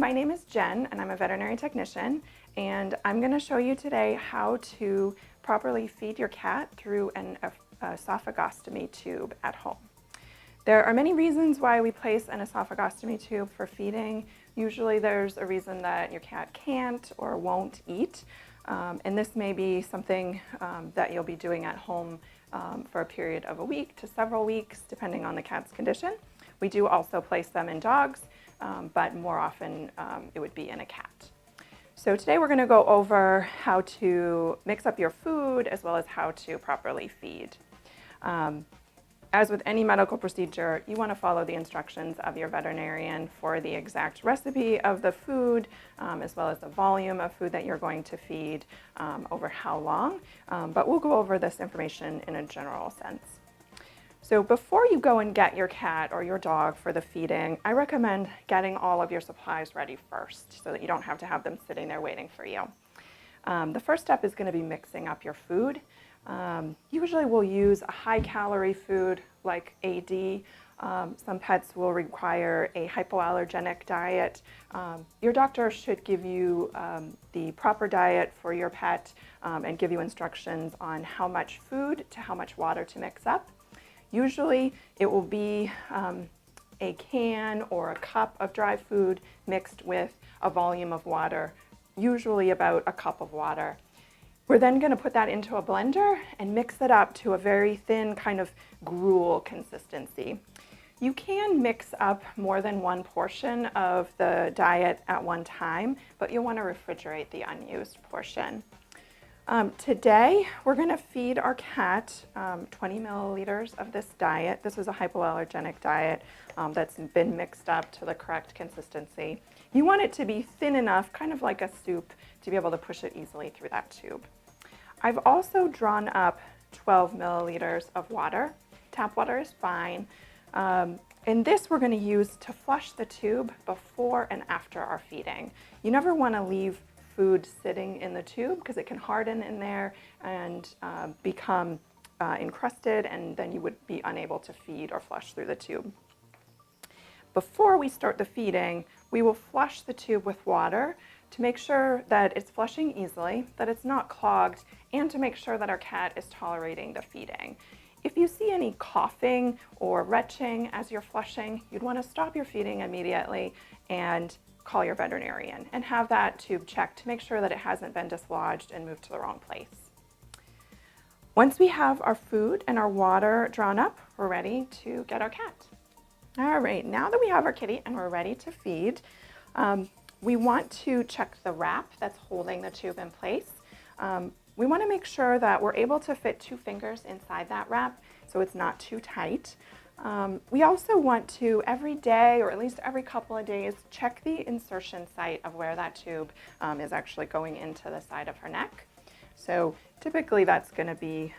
my name is Jen and I'm a veterinary technician, and I'm going to show you today how to properly feed your cat through an esophagostomy tube at home. There are many reasons why we place an esophagostomy tube for feeding. Usually there's a reason that your cat can't or won't eat, and this may be something that you'll be doing at home for a period of a week to several weeks, depending on the cat's condition. We do also place them in dogs, but more often it would be in a cat. So today we're going to go over how to mix up your food as well as how to properly feed. As with any medical procedure, you want to follow the instructions of your veterinarian for the exact recipe of the food, as well as the volume of food that you're going to feed, over how long, but we'll go over this information in a general sense. So before you go and get your cat or your dog for the feeding, I recommend getting all of your supplies ready first so that you don't have to have them sitting there waiting for you. The first step is going to be mixing up your food. Usually we'll use a high-calorie food like AD. Some pets will require a hypoallergenic diet. Your doctor should give you the proper diet for your pet and give you instructions on how much food to how much water to mix up. Usually it will be a can or a cup of dry food mixed with a volume of water, usually about a cup of water. We're then going to put that into a blender and mix it up to a very thin kind of gruel consistency. You can mix up more than one portion of the diet at one time, but you'll want to refrigerate the unused portion. Today, we're going to feed our cat 20 milliliters of this diet. This is a hypoallergenic diet that's been mixed up to the correct consistency. You want it to be thin enough, kind of like a soup, to be able to push it easily through that tube. I've also drawn up 12 milliliters of water. Tap water is fine. And this we're going to use to flush the tube before and after our feeding. You never want to leave food sitting in the tube because it can harden in there and become encrusted, and then you would be unable to feed or flush through the tube. Before we start the feeding, we will flush the tube with water to make sure that it's flushing easily, that it's not clogged, and to make sure that our cat is tolerating the feeding. If you see any coughing or retching as you're flushing, you'd want to stop your feeding immediately and call your veterinarian and have that tube checked to make sure that it hasn't been dislodged and moved to the wrong place. Once we have our food and our water drawn up, we're ready to get our cat. All right, now that we have our kitty and we're ready to feed, we want to check the wrap that's holding the tube in place. We want to make sure that we're able to fit 2 fingers inside that wrap so it's not too tight. We also want to, every day or at least every couple of days, check the insertion site of where that tube is actually going into the side of her neck. So typically that's going to be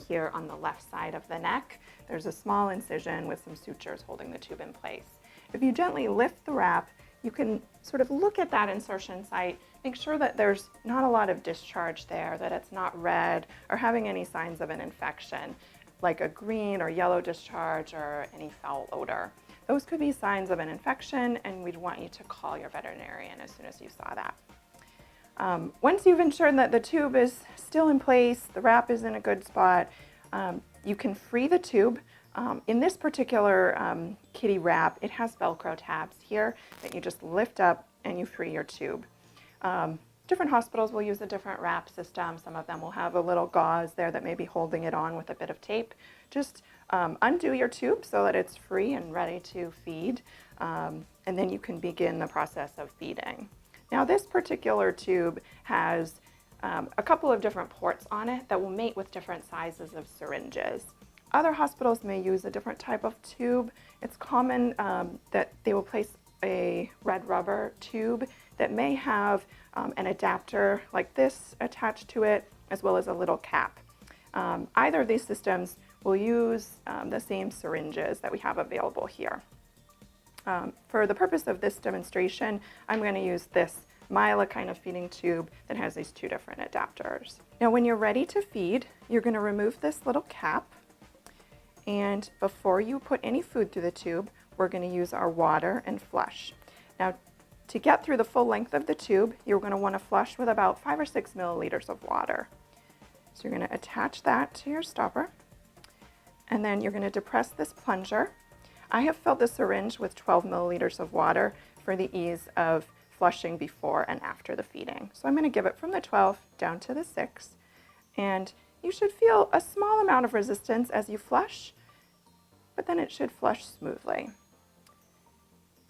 here on the left side of the neck. There's a small incision with some sutures holding the tube in place. If you gently lift the wrap, you can sort of look at that insertion site, make sure that there's not a lot of discharge there, that it's not red or having any signs of an infection, like a green or yellow discharge or any foul odor. Those could be signs of an infection, and we'd want you to call your veterinarian as soon as you saw that. Once you've ensured that the tube is still in place, the wrap is in a good spot, you can free the tube. In this particular kitty wrap, it has Velcro tabs here that you just lift up and you free your tube. Different hospitals will use a different wrap system. Some of them will have a little gauze there that may be holding it on with a bit of tape. Just undo your tube so that it's free and ready to feed, and then you can begin the process of feeding. Now this particular tube has a couple of different ports on it that will mate with different sizes of syringes. Other hospitals may use a different type of tube. It's common that they will place a red rubber tube that may have an adapter like this attached to it, as well as a little cap. Either of these systems will use the same syringes that we have available here. For the purpose of this demonstration, I'm going to use this Mila kind of feeding tube that has these 2 different adapters. Now when you're ready to feed, you're going to remove this little cap, and before you put any food through the tube, we're going to use our water and flush. Now To get through the full length of the tube, you're going to want to flush with about 5 or 6 milliliters of water. So you're going to attach that to your stopper, and then you're going to depress this plunger. I have filled the syringe with 12 milliliters of water for the ease of flushing before and after the feeding. So I'm going to give it from the 12 down to the 6, and you should feel a small amount of resistance as you flush, but then it should flush smoothly.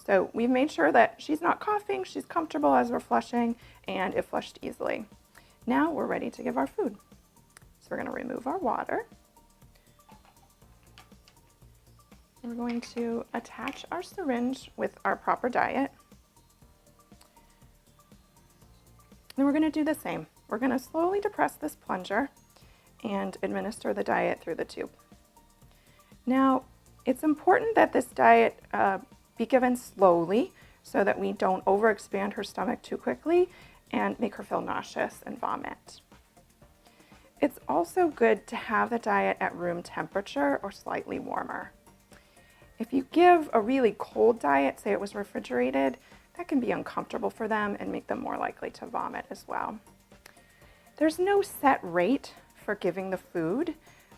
So we've made sure that she's not coughing, she's comfortable as we're flushing, and it flushed easily. Now we're ready to give our food. So we're going to remove our water. We're going to attach our syringe with our proper diet. And we're going to do the same. We're going to slowly depress this plunger and administer the diet through the tube. Now, it's important that this diet be given slowly so that we don't overexpand her stomach too quickly and make her feel nauseous and vomit. It's also good to have the diet at room temperature or slightly warmer. If you give a really cold diet, say it was refrigerated, that can be uncomfortable for them and make them more likely to vomit as well. There's no set rate for giving the food,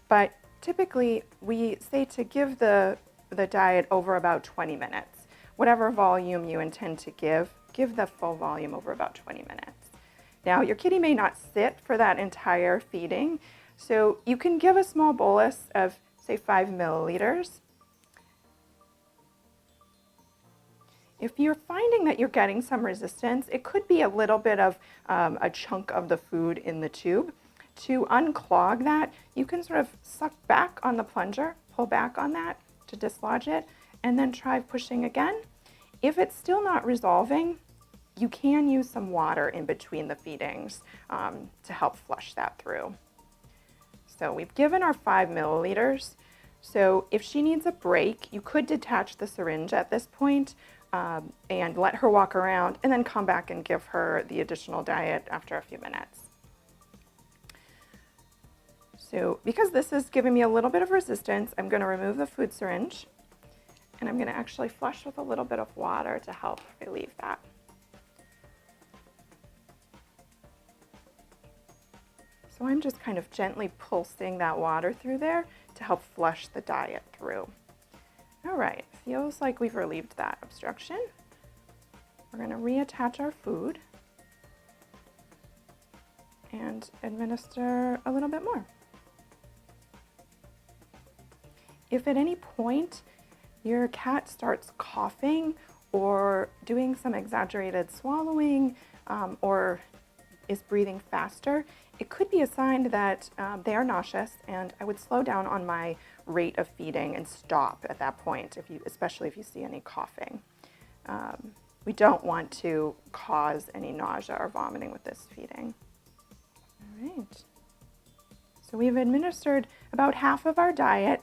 but typically we say to give the diet over about 20 minutes. Whatever volume you intend to give the full volume over about 20 minutes. Now, your kitty may not sit for that entire feeding, so you can give a small bolus of, say, 5 milliliters. If you're finding that you're getting some resistance, it could be a little bit of a chunk of the food in the tube. To unclog that, you can sort of suck back on the plunger, pull back on that to dislodge it, and then try pushing again. If it's still not resolving, you can use some water in between the feedings to help flush that through. So we've given our 5 milliliters. So if she needs a break, you could detach the syringe at this point and let her walk around and then come back and give her the additional diet after a few minutes. So because this is giving me a little bit of resistance, I'm going to remove the food syringe and I'm going to actually flush with a little bit of water to help relieve that. So I'm just kind of gently pulsing that water through there to help flush the diet through. All right, feels like we've relieved that obstruction. We're going to reattach our food and administer a little bit more. If at any point your cat starts coughing or doing some exaggerated swallowing or is breathing faster, it could be a sign that they are nauseous, and I would slow down on my rate of feeding and stop at that point, especially if you see any coughing. We don't want to cause any nausea or vomiting with this feeding. All right. So we've administered about half of our diet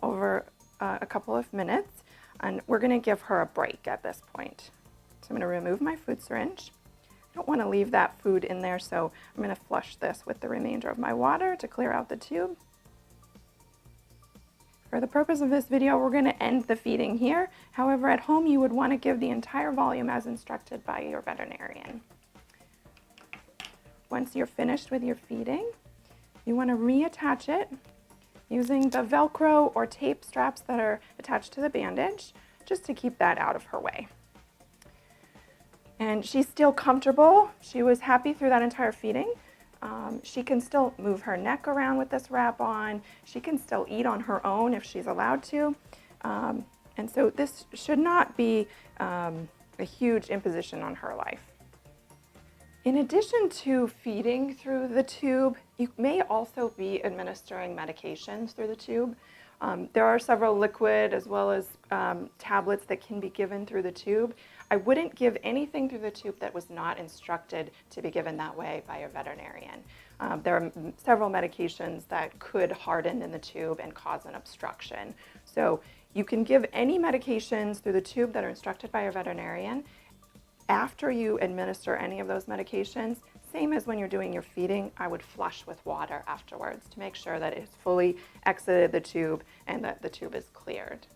over a couple of minutes, and we're going to give her a break at this point. So I'm going to remove my food syringe. I don't want to leave that food in there, so I'm going to flush this with the remainder of my water to clear out the tube. For the purpose of this video, we're going to end the feeding here. However, at home, you would want to give the entire volume as instructed by your veterinarian. Once you're finished with your feeding, you want to reattach it using the Velcro or tape straps that are attached to the bandage, just to keep that out of her way. And she's still comfortable. She was happy through that entire feeding. She can still move her neck around with this wrap on. She can still eat on her own if she's allowed to. And so this should not be a huge imposition on her life. In addition to feeding through the tube, you may also be administering medications through the tube. There are several liquid as well as tablets that can be given through the tube. I wouldn't give anything through the tube that was not instructed to be given that way by a veterinarian. There are several medications that could harden in the tube and cause an obstruction. So you can give any medications through the tube that are instructed by a veterinarian. After you administer any of those medications, same as when you're doing your feeding, I would flush with water afterwards to make sure that it's fully exited the tube and that the tube is cleared.